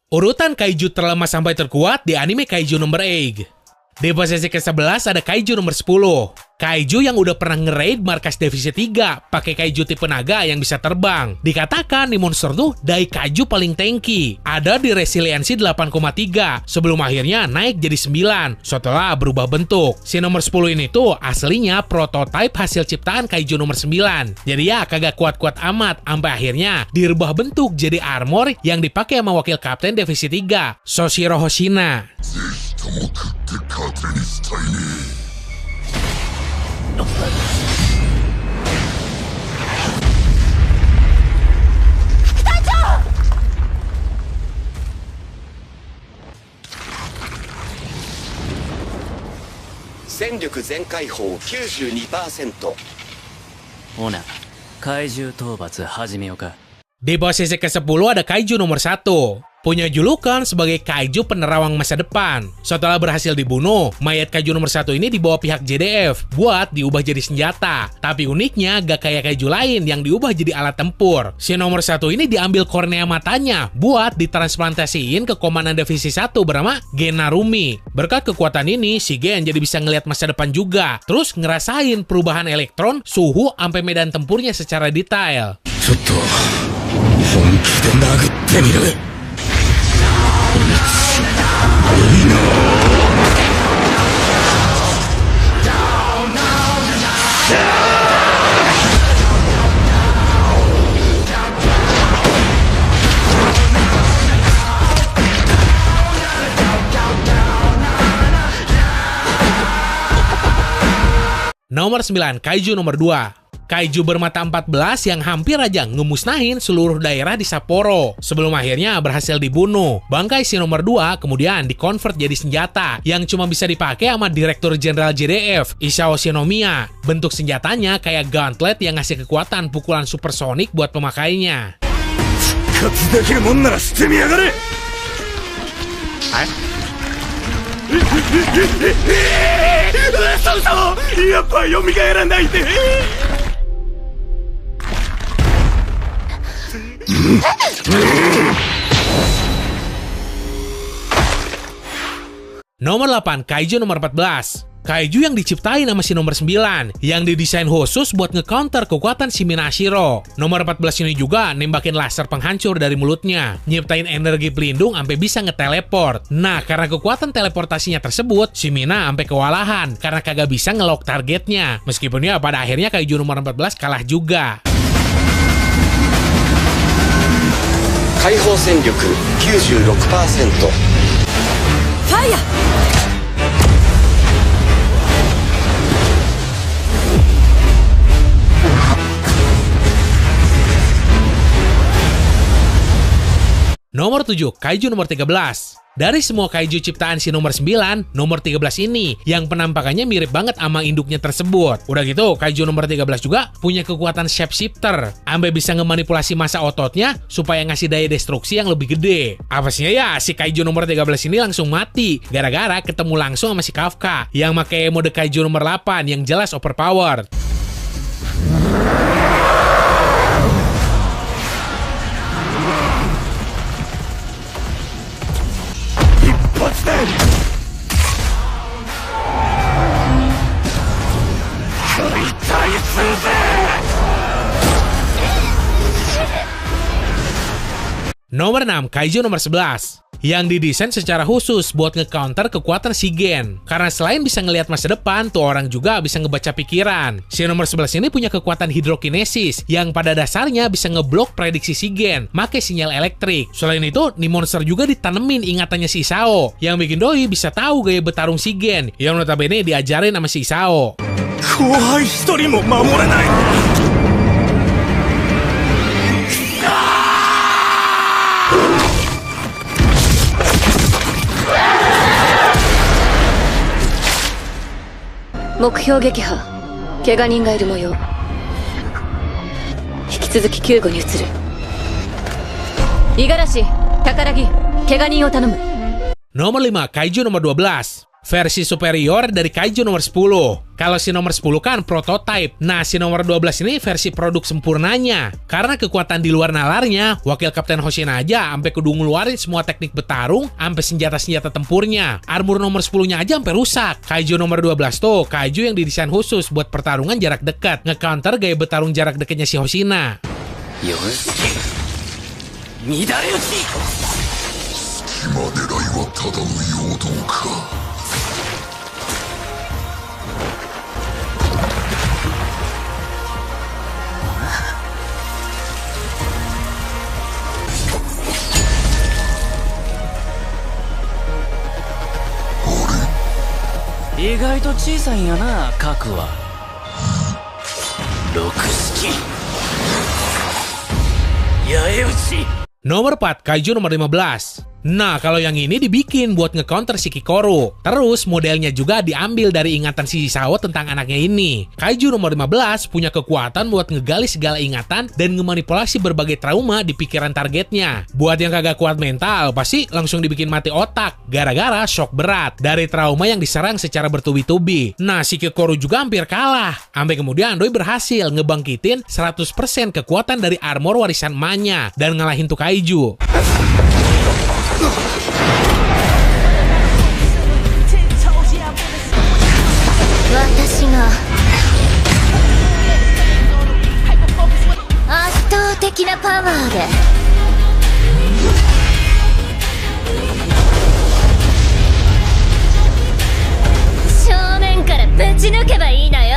Urutan kaiju terlemah sampai terkuat di anime Kaiju nomor 8. Di posisi ke-11 ada Kaiju nomor 10. Kaiju yang udah pernah nge-raid markas Divisi 3 pakai kaiju tipe naga yang bisa terbang. Dikatakan nih monster tuh dai kaiju paling tanky. Ada di resiliensi 8,3 sebelum akhirnya naik jadi 9 setelah berubah bentuk. Si nomor 10 ini tuh aslinya prototipe hasil ciptaan Kaiju nomor 9. Jadi ya kagak kuat-kuat amat sampai akhirnya dirubah bentuk jadi armor yang dipakai sama wakil kapten Divisi 3, Soshiro Hoshina. 戦力全開砲 92%。 ほな、怪獣討伐始めようか。 Di posisi ke-10 ada Kaiju nomor 1. Punya julukan sebagai kaiju penerawang masa depan. Setelah berhasil dibunuh, mayat kaiju nomor 1 ini dibawa pihak JDF buat diubah jadi senjata. Tapi uniknya gak kayak kaiju lain yang diubah jadi alat tempur. Si nomor 1 ini diambil kornea matanya buat ditransplantasiin ke komandan Divisi 1 bernama Gen Narumi. Berkat kekuatan ini, si Gen jadi bisa ngelihat masa depan juga. Terus ngerasain perubahan elektron, suhu, sampai medan tempurnya secara detail. Nomor 9, Kaiju nomor 2. Kaiju bermata 14 yang hampir aja ngemusnahin seluruh daerah di Sapporo. Sebelum akhirnya berhasil dibunuh. Bangkai si nomor 2 kemudian dikonvert jadi senjata yang cuma bisa dipakai sama Direktur Jenderal JDF, Isao Shinomiya. Bentuk senjatanya kayak gauntlet yang ngasih kekuatan pukulan supersonik buat pemakainya. Nomor 8, Kaiju nomor 14. Kaiju yang diciptain sama si nomor 9, yang didesain khusus buat nge-counter kekuatan si Minashiro. Nomor 14 ini juga nembakin laser penghancur dari mulutnya, nyiptain energi pelindung sampai bisa nge-teleport. Nah, karena kekuatan teleportasinya tersebut, si Mina sampai kewalahan karena kagak bisa nge-lock targetnya. Meskipun ya pada akhirnya Kaiju nomor 14 kalah juga. 解放戦力 96%。 ファイヤー。 Nomor 7, Kaiju nomor 13. Dari semua kaiju ciptaan si nomor 9, nomor 13 ini yang penampakannya mirip banget sama induknya tersebut. Udah gitu, Kaiju nomor 13 juga punya kekuatan shapeshifter. Ambe bisa ngemanipulasi massa ototnya supaya ngasih daya destruksi yang lebih gede. Apasnya ya, si Kaiju nomor 13 ini langsung mati gara-gara ketemu langsung sama si Kafka yang pakai mode Kaiju nomor 8 yang jelas overpowered. Nomor 6, Kaiju nomor 11. Yang didesain secara khusus buat nge-counter kekuatan si Gen. Karena selain bisa ngelihat masa depan, tuh orang juga bisa ngebaca pikiran. Si nomor 11 ini punya kekuatan hidrokinesis yang pada dasarnya bisa ngeblok prediksi si Gen make sinyal elektrik. Selain itu, nih monster juga ditanemin ingatannya si Isao yang bikin doi bisa tahu gaya bertarung si Gen yang notabene diajarin sama si Isao. 目標撃破。怪我人がいる模様。引き続き救護に移る。五十嵐、宝木、怪我人を頼む。 Nomor 5, Kaiju nomor 12. versi superior dari Kaiju nomor 10. Kalau si nomor 10 kan prototype. Nah, si nomor 12 ini versi produk sempurnanya. Karena kekuatan di luar nalarnya, wakil Kapten Hoshina aja sampai kudu ngeluarin semua teknik bertarung, sampai senjata-senjata tempurnya. Armor nomor 10-nya aja sampai rusak. Kaiju nomor 12 tuh, Kaiju yang didesain khusus buat pertarungan jarak dekat, nge-counter gaya bertarung jarak dekatnya si Hoshina. Yosuke Midare Uchi. 今狙いはただの陽動か。意外と小さいんやな、核は。六式八重打ち。 Nomor 4, Kaiju nomor 15. Nah, kalau yang ini dibikin buat nge-counter si Kikoru. Terus modelnya juga diambil dari ingatan si Isao tentang anaknya ini. Kaiju nomor 15 punya kekuatan buat ngegali segala ingatan dan ngemanipulasi berbagai trauma di pikiran targetnya. Buat yang kagak kuat mental, pasti langsung dibikin mati otak gara-gara shock berat dari trauma yang diserang secara bertubi-tubi. Nah, si Kikoru juga hampir kalah. Sampai kemudian Doi berhasil ngebangkitin 100% kekuatan dari armor warisan emaknya dan ngalahin tuh Kaiju. 私が圧倒的なパワーで正面からぶち抜けばいいのよ。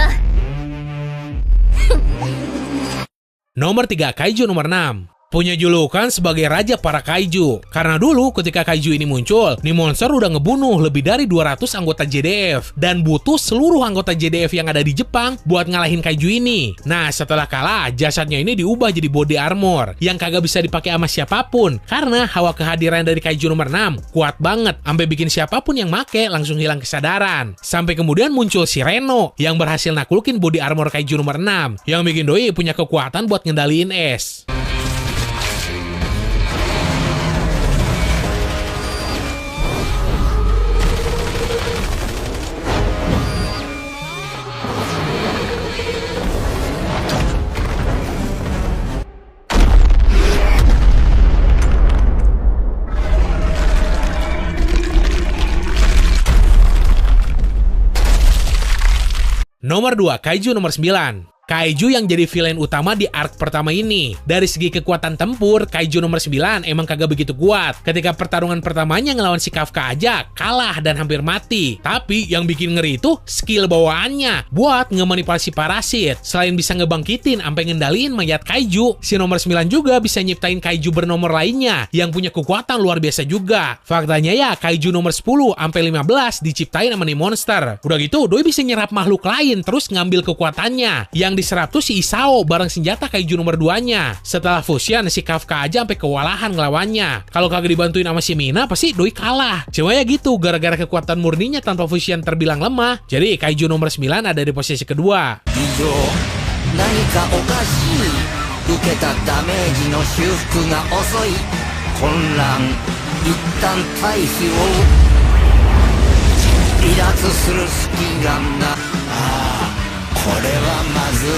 Nomor 3, Kaiju nomor 6. Punya julukan sebagai Raja Para Kaiju. Karena dulu ketika Kaiju ini muncul, nih monster udah ngebunuh lebih dari 200 anggota JDF. Dan butuh seluruh anggota JDF yang ada di Jepang buat ngalahin Kaiju ini. Nah, setelah kalah, jasadnya ini diubah jadi body armor yang kagak bisa dipakai sama siapapun. Karena hawa kehadiran dari Kaiju nomor 6 kuat banget, sampai bikin siapapun yang make langsung hilang kesadaran. Sampai kemudian muncul si Reno yang berhasil naklukin body armor Kaiju nomor 6 yang bikin Doi punya kekuatan buat ngendaliin es. Nomor 2, Kaiju nomor 9. Kaiju yang jadi villain utama di arc pertama ini. Dari segi kekuatan tempur, Kaiju nomor 9 emang kagak begitu kuat. Ketika pertarungan pertamanya ngelawan si Kafka aja, kalah dan hampir mati. Tapi yang bikin ngeri itu skill bawaannya buat ngemanipulasi parasit. Selain bisa ngebangkitin sampai ngendaliin mayat Kaiju, si nomor 9 juga bisa nyiptain Kaiju bernomor lainnya yang punya kekuatan luar biasa juga. Faktanya ya, Kaiju nomor 10 sampai 15 diciptain sama nih monster. Udah gitu, Doi bisa nyerap makhluk lain terus ngambil kekuatannya. Yang diserap tuh si Isao bareng senjata Kaiju nomor 2-nya. Setelah fusion, si Kafka aja sampai kewalahan ngelawannya. Kalau kagak dibantuin sama si Mina, pasti Doi kalah. Cuma ya gitu, gara-gara kekuatan murninya tanpa fusion terbilang lemah, jadi Kaiju nomor 9 ada di posisi kedua. 何かおかしい受けたダメージの修復が遅い混乱一旦退避を離脱する隙がなこれはまずい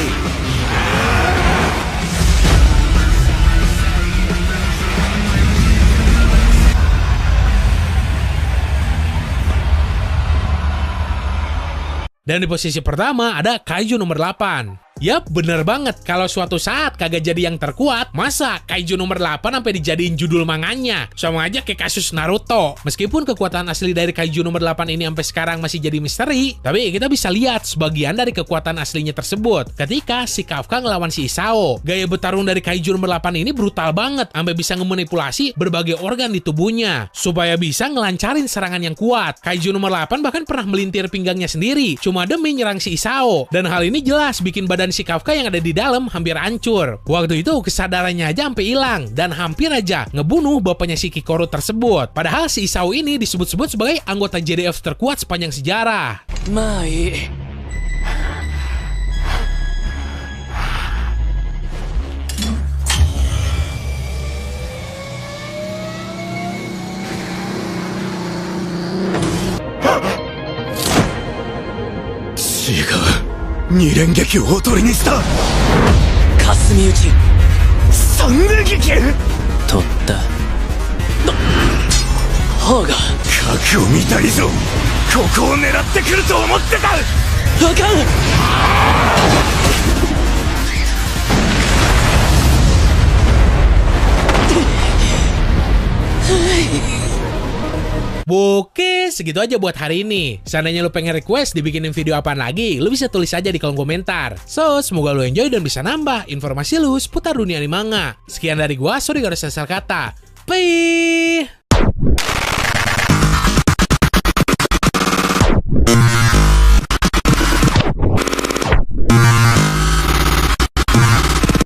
Dan di posisi pertama ada Kaiju nomor 8. Yap, bener banget. Kalau suatu saat kagak jadi yang terkuat, masa Kaiju nomor 8 sampai dijadiin judul manganya? Sama aja kayak kasus Naruto. Meskipun kekuatan asli dari Kaiju nomor 8 ini sampai sekarang masih jadi misteri, tapi kita bisa lihat sebagian dari kekuatan aslinya tersebut ketika si Kafka ngelawan si Isao. Gaya bertarung dari Kaiju nomor 8 ini brutal banget, sampai bisa ngemanipulasi berbagai organ di tubuhnya supaya bisa ngelancarin serangan yang kuat. Kaiju nomor 8 bahkan pernah melintir pinggangnya sendiri cuma demi nyerang si Isao. Dan hal ini jelas bikin badan si Kafka yang ada di dalam hampir hancur. Waktu itu kesadarannya aja sampai hilang dan hampir aja ngebunuh bapaknya si Kikoru tersebut. Padahal si Isao ini disebut-sebut sebagai anggota JDF terkuat sepanjang sejarah. Mai. 二連撃をおとりにした霞打ち三連撃取った方が核を見た以上ここを狙ってくると思ってた。あかん。Oke, segitu aja buat hari ini. Seandainya lu pengen request dibikinin video apaan lagi, lu bisa tulis aja di kolom komentar. So, semoga lu enjoy dan bisa nambah informasi lu seputar dunia anime manga. Sekian dari gua, sorry gak ada salah kata. Bye!